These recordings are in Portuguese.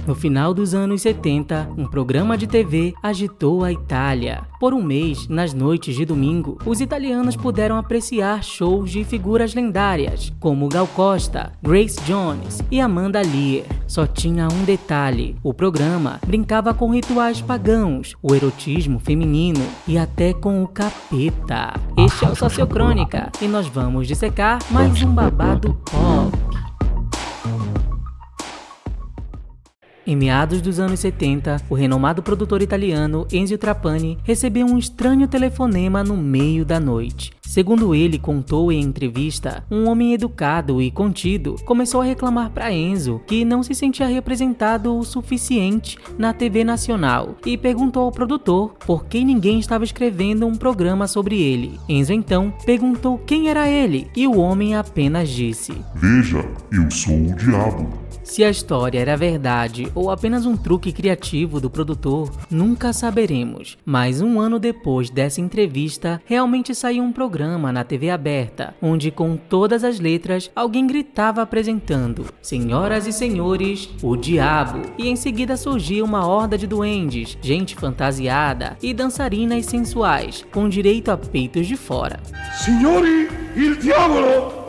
No final dos anos 70, um programa de TV agitou a Itália. Por um mês, nas noites de domingo, os italianos puderam apreciar shows de figuras lendárias, como Gal Costa, Grace Jones e Amanda Lear. Só tinha um detalhe: o programa brincava com rituais pagãos, o erotismo feminino e até com o capeta. Este é o Sociocrônica e nós vamos dissecar mais um babado pop. Em meados dos anos 70, o renomado produtor italiano Enzo Trapani recebeu um estranho telefonema no meio da noite. Segundo ele contou em entrevista, um homem educado e contido começou a reclamar para Enzo que não se sentia representado o suficiente na TV nacional e perguntou ao produtor por que ninguém estava escrevendo um programa sobre ele. Enzo então perguntou quem era ele e o homem apenas disse: "Veja, eu sou o diabo." Se a história era verdade ou apenas um truque criativo do produtor, nunca saberemos. Mas um ano depois dessa entrevista, realmente saiu um programa na TV aberta, onde com todas as letras, alguém gritava apresentando: "Senhoras e senhores, o diabo!" E em seguida surgia uma horda de duendes, gente fantasiada e dançarinas sensuais, com direito a peitos de fora. Signori, il diavolo!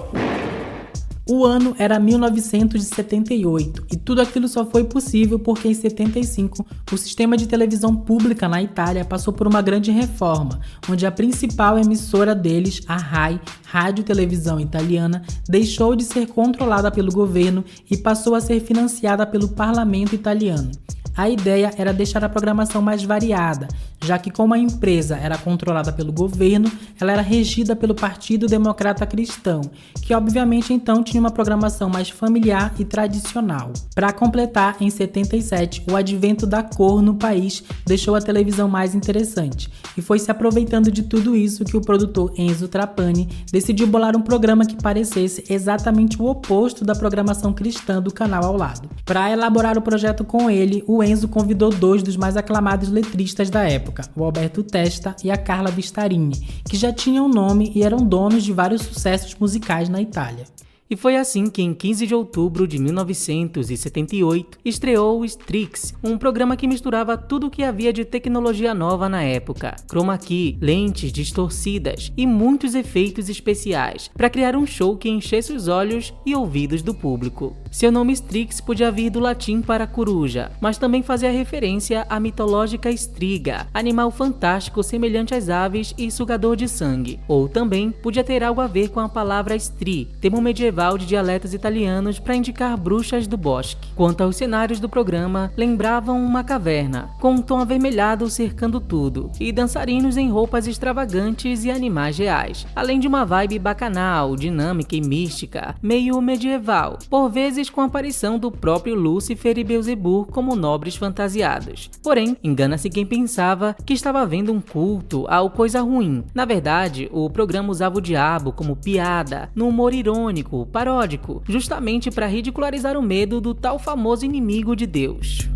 O ano era 1978 e tudo aquilo só foi possível porque em 75 o sistema de televisão pública na Itália passou por uma grande reforma, onde a principal emissora deles, a RAI, Rádio e Televisão Italiana, deixou de ser controlada pelo governo e passou a ser financiada pelo parlamento italiano. A ideia era deixar a programação mais variada, já que como a empresa era controlada pelo governo, ela era regida pelo Partido Democrata Cristão, que obviamente então tinha uma programação mais familiar e tradicional. Para completar, em 77, o advento da cor no país deixou a televisão mais interessante, e foi se aproveitando de tudo isso que o produtor Enzo Trapani decidiu bolar um programa que parecesse exatamente o oposto da programação cristã do canal ao lado. Para elaborar o projeto com ele, o Enzo convidou dois dos mais aclamados letristas da época, o Alberto Testa e a Carla Vistarini, que já tinham nome e eram donos de vários sucessos musicais na Itália. E foi assim que em 15 de outubro de 1978 estreou o Strix, um programa que misturava tudo o que havia de tecnologia nova na época, chroma key, lentes distorcidas e muitos efeitos especiais, para criar um show que enchesse os olhos e ouvidos do público. Seu nome Strix podia vir do latim para coruja, mas também fazia referência à mitológica striga, animal fantástico semelhante às aves e sugador de sangue, ou também podia ter algo a ver com a palavra stri, termo medieval de dialetos italianos para indicar bruxas do bosque. Quanto aos cenários do programa, lembravam uma caverna, com um tom avermelhado cercando tudo, e dançarinos em roupas extravagantes e animais reais, além de uma vibe bacanal, dinâmica e mística, meio medieval, por vezes com a aparição do próprio Lúcifer e Beelzebub como nobres fantasiados. Porém, engana-se quem pensava que estava vendo um culto ao coisa ruim. Na verdade, o programa usava o diabo como piada, no humor irônico, paródico, justamente para ridicularizar o medo do tal famoso inimigo de Deus.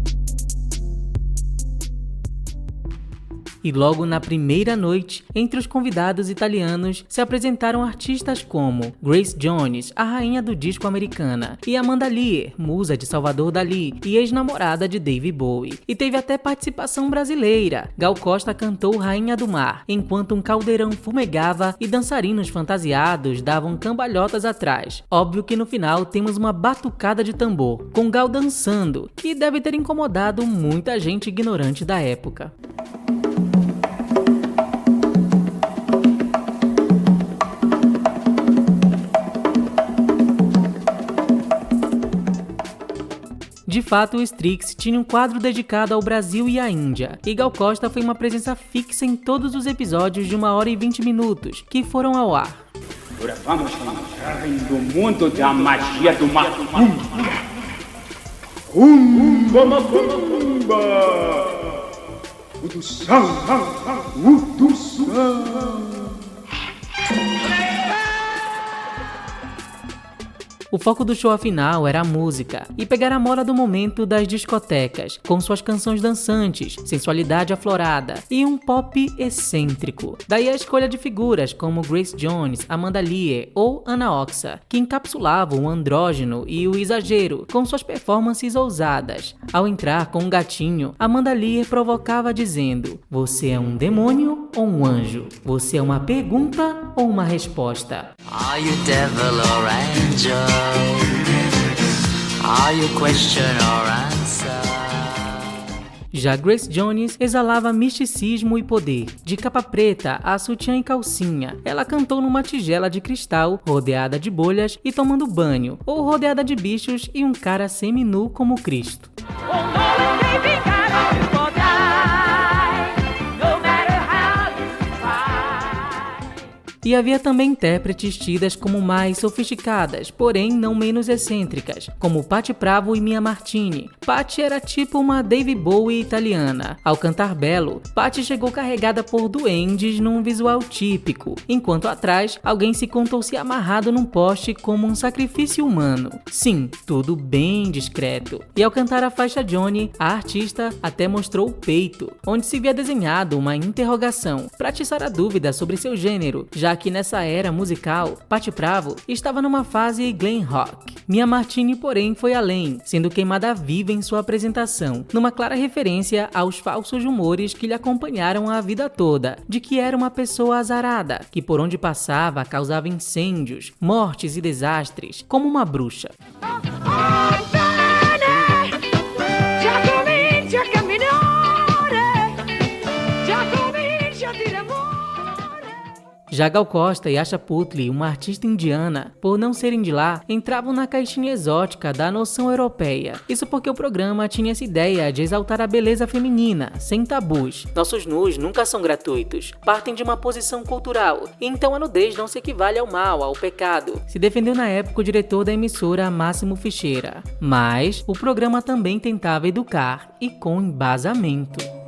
E logo na primeira noite, entre os convidados italianos, se apresentaram artistas como Grace Jones, a rainha do disco americana, e Amanda Lear, musa de Salvador Dalí e ex-namorada de David Bowie. E teve até participação brasileira. Gal Costa cantou Rainha do Mar, enquanto um caldeirão fumegava e dançarinos fantasiados davam cambalhotas atrás. Óbvio que no final temos uma batucada de tambor, com Gal dançando, que deve ter incomodado muita gente ignorante da época. De fato, o Strix tinha um quadro dedicado ao Brasil e à Índia, e Gal Costa foi uma presença fixa em todos os episódios de 1 hora e 20 minutos que foram ao ar. Agora vamos entrar no mundo da magia do macumba. Cumba macumba, o do sal, o do sal. O foco do show afinal era a música e pegar a moda do momento das discotecas, com suas canções dançantes, sensualidade aflorada e um pop excêntrico. Daí a escolha de figuras como Grace Jones, Amanda Lear ou Anna Oxa, que encapsulavam o andrógeno e o exagero com suas performances ousadas. Ao entrar com um gatinho, Amanda Lear provocava dizendo: "Você é um demônio ou um anjo? Você é uma pergunta ou uma resposta?" Are you devil or angel? Are you question or answer? Já Grace Jones exalava misticismo e poder. De capa preta a sutiã e calcinha, ela cantou numa tigela de cristal, rodeada de bolhas e tomando banho, ou rodeada de bichos e um cara seminu como Cristo. E havia também intérpretes tidas como mais sofisticadas, porém não menos excêntricas, como Patti Pravo e Mia Martini. Patti era tipo uma David Bowie italiana. Ao cantar belo, Patti chegou carregada por duendes num visual típico, enquanto atrás alguém se contou-se amarrado num poste como um sacrifício humano. Sim, tudo bem discreto. E ao cantar a faixa Johnny, a artista até mostrou o peito, onde se via desenhado uma interrogação, para atiçar a dúvida sobre seu gênero, já que nessa era musical, Patti Pravo estava numa fase glam rock. Mia Martini, porém, foi além, sendo queimada viva em sua apresentação, numa clara referência aos falsos rumores que lhe acompanharam a vida toda, de que era uma pessoa azarada, que por onde passava causava incêndios, mortes e desastres, como uma bruxa. Já Gal Costa e Asha Puthli, uma artista indiana, por não serem de lá, entravam na caixinha exótica da noção europeia. Isso porque o programa tinha essa ideia de exaltar a beleza feminina, sem tabus. Nossos nus nunca são gratuitos, partem de uma posição cultural, e então a nudez não se equivale ao mal, ao pecado. Se defendeu na época o diretor da emissora, Máximo Ficheira. Mas o programa também tentava educar, e com embasamento.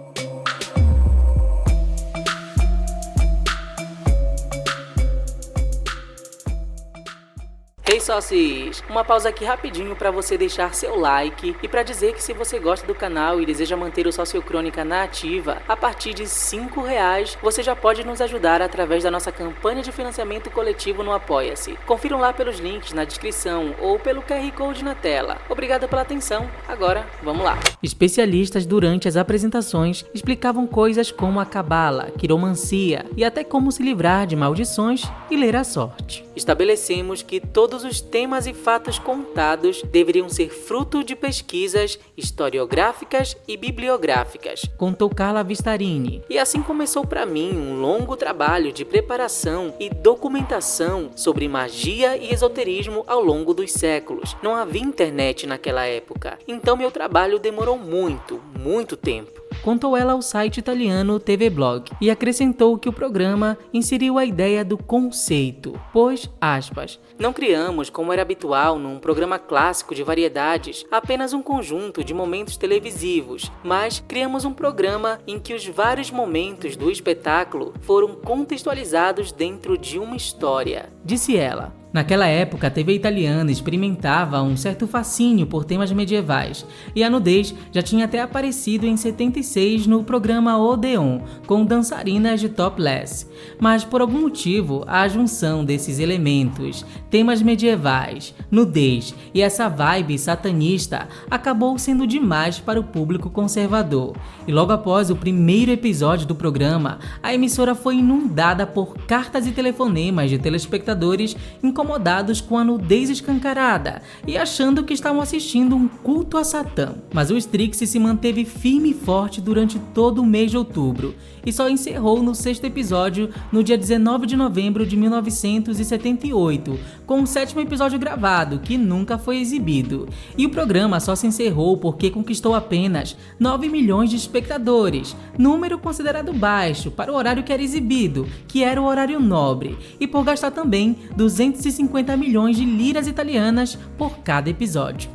Hey sócios, uma pausa aqui rapidinho para você deixar seu like e para dizer que se você gosta do canal e deseja manter o Sócio Crônica na ativa, a partir de R$5 você já pode nos ajudar através da nossa campanha de financiamento coletivo no Apoia-se. Confiram lá pelos links na descrição ou pelo QR Code na tela. Obrigado pela atenção, agora vamos lá. Especialistas durante as apresentações explicavam coisas como a cabala, quiromancia e até como se livrar de maldições e ler a sorte. Estabelecemos que todos os temas e fatos contados deveriam ser fruto de pesquisas historiográficas e bibliográficas, contou Carla Vistarini. E assim começou para mim um longo trabalho de preparação e documentação sobre magia e esoterismo ao longo dos séculos. Não havia internet naquela época, então meu trabalho demorou muito tempo. Contou ela ao site italiano TV Blog e acrescentou que o programa inseriu a ideia do conceito, pois, aspas, não criamos, como era habitual num programa clássico de variedades, apenas um conjunto de momentos televisivos, mas criamos um programa em que os vários momentos do espetáculo foram contextualizados dentro de uma história, disse ela. Naquela época, a TV italiana experimentava um certo fascínio por temas medievais, e a nudez já tinha até aparecido em 76 no programa Odeon, com dançarinas de topless. Mas por algum motivo, a junção desses elementos, temas medievais, nudez e essa vibe satanista, acabou sendo demais para o público conservador. E logo após o primeiro episódio do programa, a emissora foi inundada por cartas e telefonemas de telespectadores incomodados com a nudez escancarada e achando que estavam assistindo um culto a Satã. Mas o Strix se manteve firme e forte durante todo o mês de outubro e só encerrou no 6º episódio no dia 19 de novembro de 1978, com o 7º episódio gravado, que nunca foi exibido. E o programa só se encerrou porque conquistou apenas 9 milhões de espectadores, número considerado baixo para o horário que era exibido, que era o horário nobre, e por gastar também 250 milhões de liras italianas por cada episódio.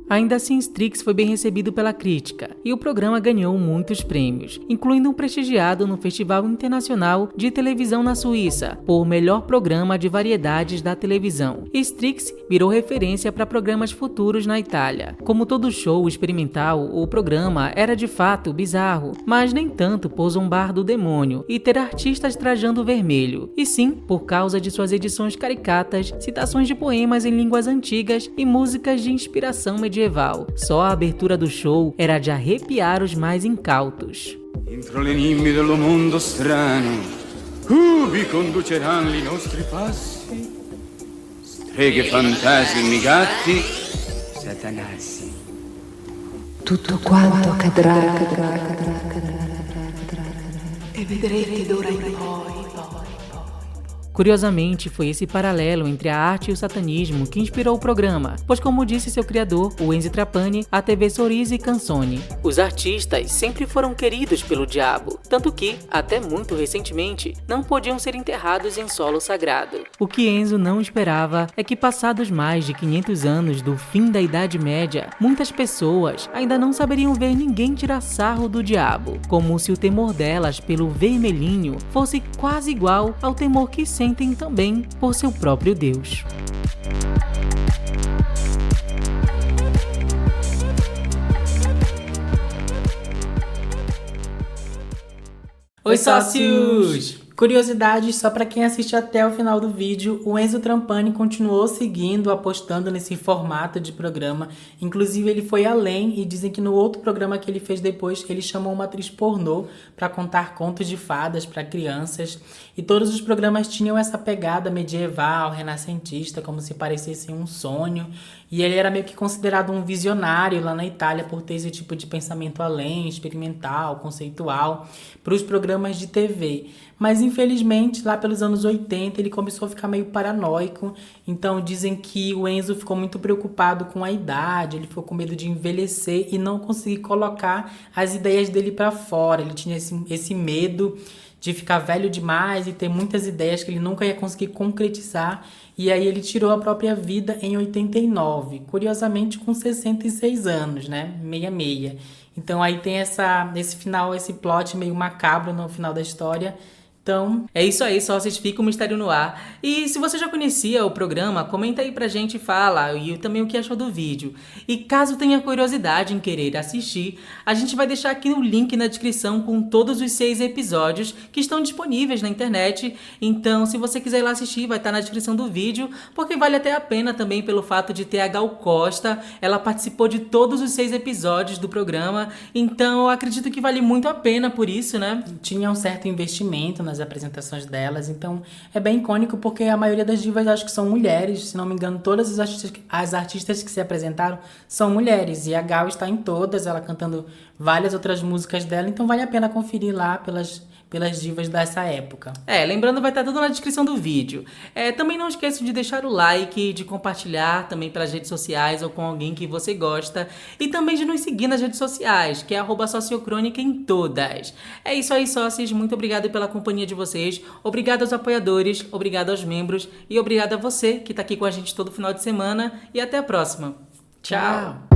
Ainda assim, Strix foi bem recebido pela crítica, e o programa ganhou muitos prêmios, incluindo um prestigiado no Festival Internacional de Televisão na Suíça, por melhor programa de variedades da televisão. Strix virou referência para programas futuros na Itália. Como todo show experimental, o programa era de fato bizarro, mas nem tanto por zombar do demônio e ter artistas trajando vermelho, e sim por causa de suas edições caricatas, citações de poemas em línguas antigas e músicas de inspiração medieval. Só a abertura do show era de arrepiar os mais incautos. Entro le enigmi dello mondo strano, vi conduceranno i nostri passi, streghe, fantasmi, gatti, satanassi. Tutto quanto accadrà, e vedrete d'ora in poi. Curiosamente, foi esse paralelo entre a arte e o satanismo que inspirou o programa, pois como disse seu criador, o Enzo Trapani, a TV Sorrisi Canzoni, os artistas sempre foram queridos pelo diabo, tanto que, até muito recentemente, não podiam ser enterrados em solo sagrado. O que Enzo não esperava é que passados mais de 500 anos do fim da Idade Média, muitas pessoas ainda não saberiam ver ninguém tirar sarro do diabo, como se o temor delas pelo vermelhinho fosse quase igual ao temor que sentem também por seu próprio Deus. Oi, sócios! Curiosidades só para quem assiste até o final do vídeo, o Enzo Trapani continuou seguindo, apostando nesse formato de programa. Inclusive ele foi além e dizem que no outro programa que ele fez depois, ele chamou uma atriz pornô para contar contos de fadas para crianças. E todos os programas tinham essa pegada medieval, renascentista, como se parecesse um sonho. E ele era meio que considerado um visionário lá na Itália por ter esse tipo de pensamento além, experimental, conceitual, para os programas de TV. Mas infelizmente, lá pelos anos 80, ele começou a ficar meio paranoico. Então dizem que o Enzo ficou muito preocupado com a idade, ele ficou com medo de envelhecer e não conseguir colocar as ideias dele para fora. Ele tinha esse medo de ficar velho demais e ter muitas ideias que ele nunca ia conseguir concretizar. E aí ele tirou a própria vida em 89, curiosamente com 66 anos, né? 66. Então aí tem esse final, esse plot meio macabro no final da história. Então, é isso aí, sócios, fica o mistério no ar. E se você já conhecia o programa, comenta aí pra gente e fala, e também o que achou do vídeo. E caso tenha curiosidade em querer assistir, a gente vai deixar aqui o link na descrição com todos os 6 episódios que estão disponíveis na internet. Então, se você quiser ir lá assistir, vai estar na descrição do vídeo, porque vale até a pena também pelo fato de ter a Gal Costa. Ela participou de todos os 6 episódios do programa, então eu acredito que vale muito a pena por isso, né? Tinha um certo investimento nas apresentações delas, então é bem icônico porque a maioria das divas acho que são mulheres, se não me engano todas as artistas que se apresentaram são mulheres, e a Gal está em todas, ela cantando várias outras músicas dela, então vale a pena conferir lá pelas divas dessa época. Lembrando, vai estar tudo na descrição do vídeo. Também não esqueça de deixar o like, de compartilhar também pelas redes sociais ou com alguém que você gosta, e também de nos seguir nas redes sociais, que é @sociocrônica em todas. É isso aí, sócios, muito obrigado pela companhia de vocês, obrigado aos apoiadores, obrigado aos membros e obrigado a você que está aqui com a gente todo final de semana, e até a próxima. Tchau!